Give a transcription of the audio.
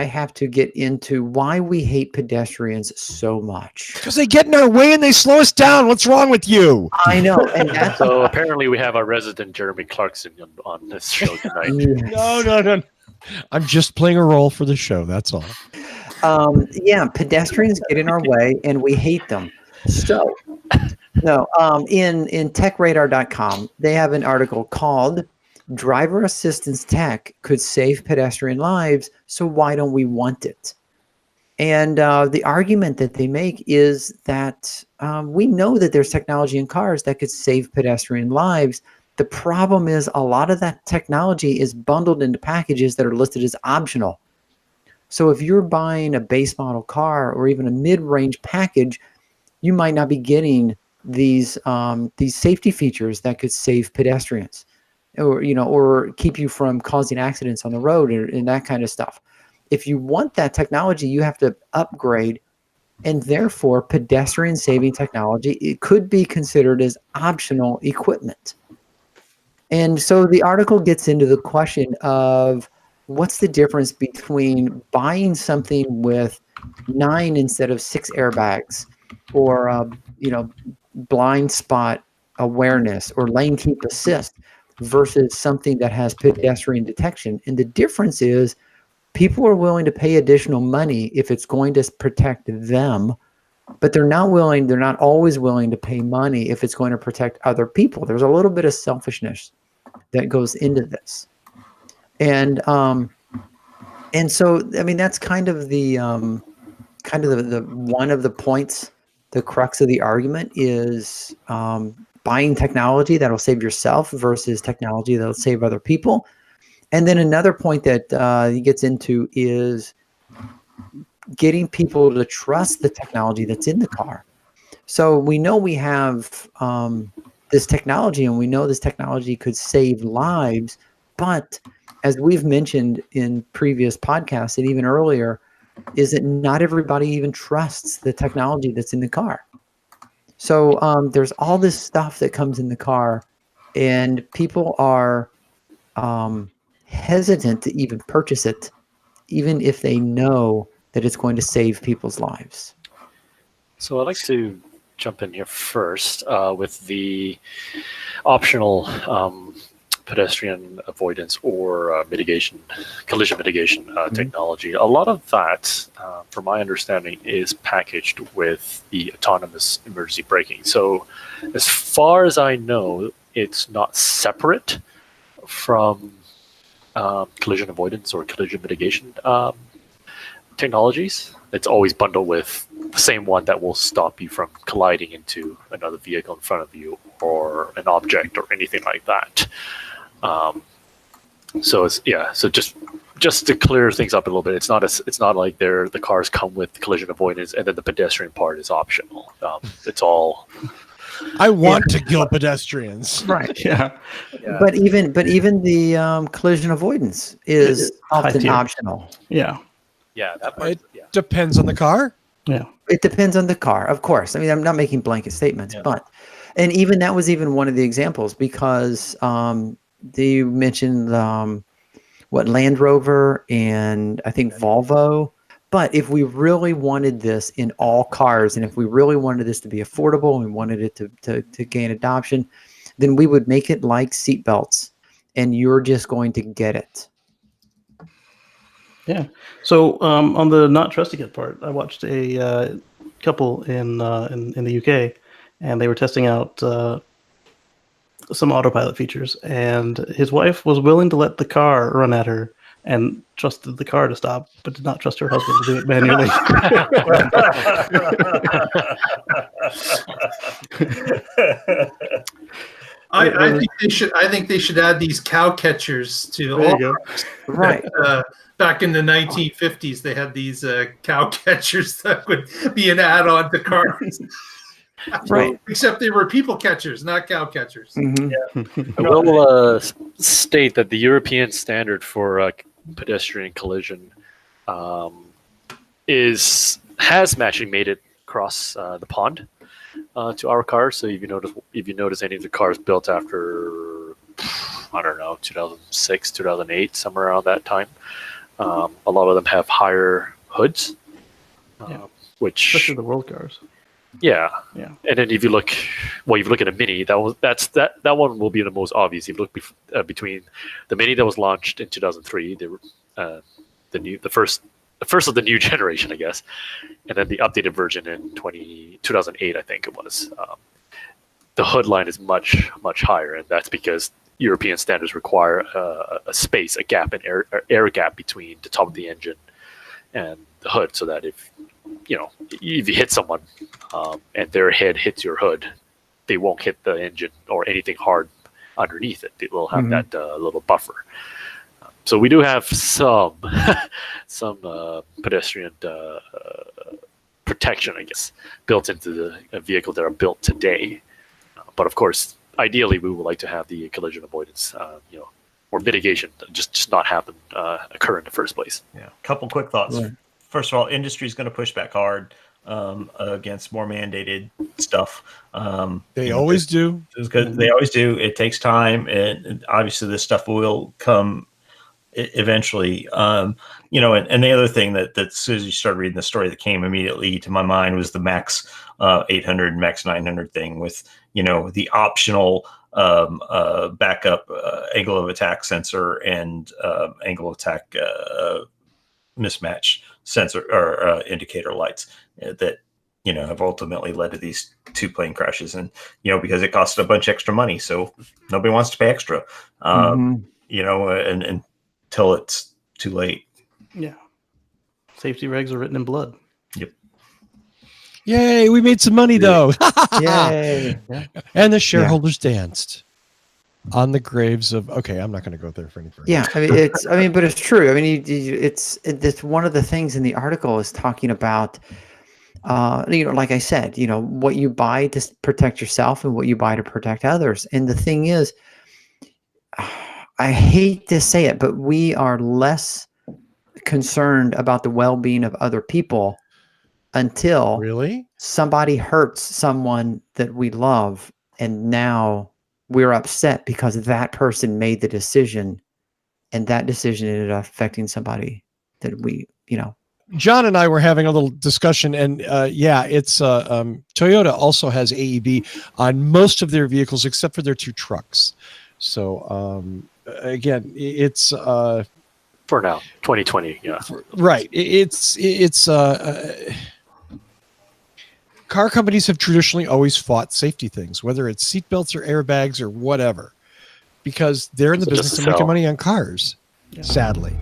I have to get into why we hate pedestrians so much. Because they get in our way and they slow us down. What's wrong with you? I know. And that's So apparently we have our resident Jeremy Clarkson on this show tonight. yes. No. I'm just playing a role for the show. That's all. Pedestrians get in our way and we hate them. So, no, in techradar.com, they have an article called Driver Assistance Tech Could Save Pedestrian Lives, so why don't we want it? And the argument that they make is that we know that there's technology in cars that could save pedestrian lives. The problem is a lot of that technology is bundled into packages that are listed as optional. So if you're buying a base model car or even a mid-range package, you might not be getting these safety features that could save pedestrians, or keep you from causing accidents on the road and that kind of stuff. If you want that technology, you have to upgrade, and therefore pedestrian saving technology, it could be considered as optional equipment. And so the article gets into the question of what's the difference between buying something with 9 instead of 6 airbags, or blind spot awareness or lane keep assist, versus something that has pedestrian detection. And the difference is people are willing to pay additional money if it's going to protect them, but they're not always willing to pay money if it's going to protect other people. There's a little bit of selfishness that goes into this. And so, I mean, that's kind of the one of the points, the crux of the argument is buying technology that'll save yourself versus technology that'll save other people. And then another point that he gets into is getting people to trust the technology that's in the car. So we know we have this technology, and we know this technology could save lives, but as we've mentioned in previous podcasts and even earlier, is that not everybody even trusts the technology that's in the car. So there's all this stuff that comes in the car, and people are hesitant to even purchase it, even if they know that it's going to save people's lives. So I'd like to jump in here first with the optional pedestrian avoidance or collision mitigation technology. A lot of that, from my understanding, is packaged with the autonomous emergency braking. So as far as I know, it's not separate from collision avoidance or collision mitigation technologies. It's always bundled with the same one that will stop you from colliding into another vehicle in front of you or an object or anything like that. So just to clear things up a little bit, it's not like the cars come with collision avoidance and then the pedestrian part is optional. It's all. I want to kill pedestrians. Right. Yeah. But even the collision avoidance is often optional. Yeah. Yeah, that part. It depends on the car. Yeah. It depends on the car, of course. I mean, I'm not making blanket statements, and even that was even one of the examples, because they mentioned Land Rover and I think Volvo. But if we really wanted this in all cars, and if we really wanted this to be affordable and we wanted it to gain adoption, then we would make it like seatbelts, and you're just going to get it. Yeah. So on the not trusting it part, I watched a couple in the UK, and they were testing out some autopilot features, and his wife was willing to let the car run at her and trusted the car to stop, but did not trust her husband to do it manually. I think they should add these cow catchers to all cars. Right. Back in the 1950s, they had these cow catchers that would be an add-on to cars. Right. Except they were people catchers, not cow catchers. Mm-hmm. I will state that the European standard for pedestrian collision has actually made it across the pond to our cars. So if you notice any of the cars built after, I don't know, 2006, 2008, somewhere around that time, A lot of them have higher hoods, Yeah. which Especially the world cars. yeah. Yeah. And then if you look at a Mini, that one will be the most obvious. If you look between the Mini that was launched in 2003, they were the first of the new generation, I guess, and then the updated version in 2008, I think it was. The hood line is much higher, and that's because European standards require a gap, an air gap between the top of the engine and the hood, so that if you hit someone and their head hits your hood, they won't hit the engine or anything hard underneath it. It will have that little buffer. So we do have some pedestrian protection, I guess, built into the vehicle that are built today. But of course, ideally, we would like to have the collision avoidance, or mitigation, just not happen, occur in the first place. Yeah. Couple quick thoughts. Right. First of all, industry is going to push back hard against more mandated stuff. They always do. They always do. It takes time, and obviously, this stuff will come eventually. And the other thing that as soon as you started reading the story, that came immediately to my mind was the Max 800, Max 900 thing with the optional backup angle of attack sensor and angle of attack mismatch sensor or indicator lights that have ultimately led to these 2 plane crashes, and because it costed a bunch extra money, so nobody wants to pay extra. And until it's too late. Yeah. Safety regs are written in blood. Yep. Yay, we made some money though. Yay. And the shareholders danced on the graves of, okay, I'm not going to go there for any further. Yeah, but it's true. I mean, it's one of the things in the article is talking about, like I said, what you buy to protect yourself and what you buy to protect others. And the thing is, I hate to say it, but we are less concerned about the well-being of other people until Really somebody hurts someone that we love, and now we're upset because that person made the decision, and that decision ended up affecting somebody that we, John and I were having a little discussion, and it's Toyota also has AEB on most of their vehicles except for their 2 trucks. So again, it's For now, 2020, yeah. right. It's car companies have traditionally always fought safety things, whether it's seatbelts or airbags or whatever, because they're in the So just business to of making sell. money on cars. Yeah. Sadly.